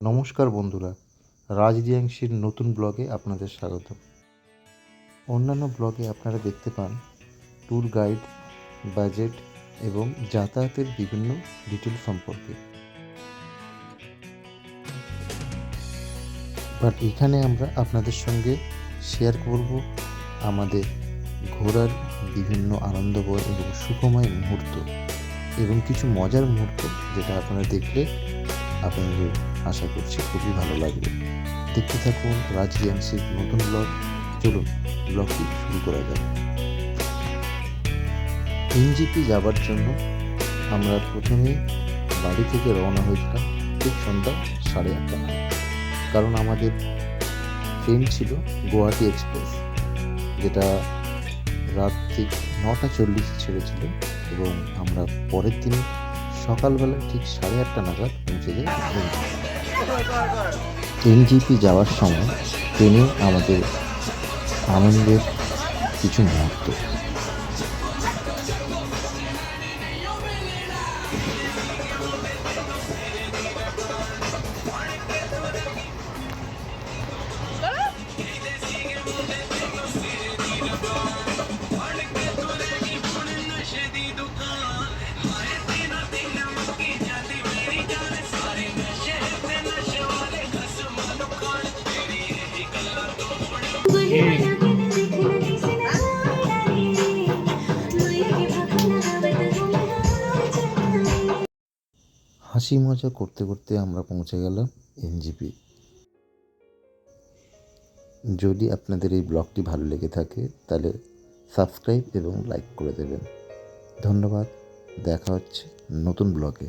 নমস্কার বন্ধুরা, রাজরিয়াংশীর নতুন ব্লগে আপনাদের স্বাগত। অন্যান্য ব্লগে আপনারা দেখতে পান ট্যুর গাইড, বাজেট এবং যাতায়াতের বিভিন্ন ডিটেল সম্পর্কে, বাট এখানে আমরা আপনাদের সঙ্গে শেয়ার করব আমাদের ঘোরার বিভিন্ন আনন্দময় এবং সুখময় মুহূর্ত এবং কিছু মজার মুহূর্ত, যেটা আপনারা দেখলে আপনাদের আশা করছি খুবই ভালো লাগবে। দেখতে থাকুন রাজরিয়াংশীর নতুন ব্লগ। চলুন ব্লগটি শুরু করা যাক। এনজিপি যাবার জন্য আমরা প্রথমে বাড়ি থেকে রওনা হয়েছিলাম ঠিক সন্ধ্যা 8:30 নাগাদ, কারণ আমাদের ট্রেন ছিল গুয়াহাটি এক্সপ্রেস, যেটা রাত ঠিক 9:40 ছেড়েছিল এবং আমরা পরের দিন সকালবেলা ঠিক 8:30 নাগাদ পৌঁছে যাই। এনজিপি যাওয়ার সময় ট্রেনে আমাদের আনন্দের কিছু মুহূর্ত। হাসি মজা করতে করতে আমরা পৌঁছে গেলাম এনজিপি। যদি আপনাদের এই ব্লগটি ভালো লেগে থাকে তাহলে সাবস্ক্রাইব এবং লাইক করে দেবেন। ধন্যবাদ, দেখা হচ্ছে নতুন ব্লগে।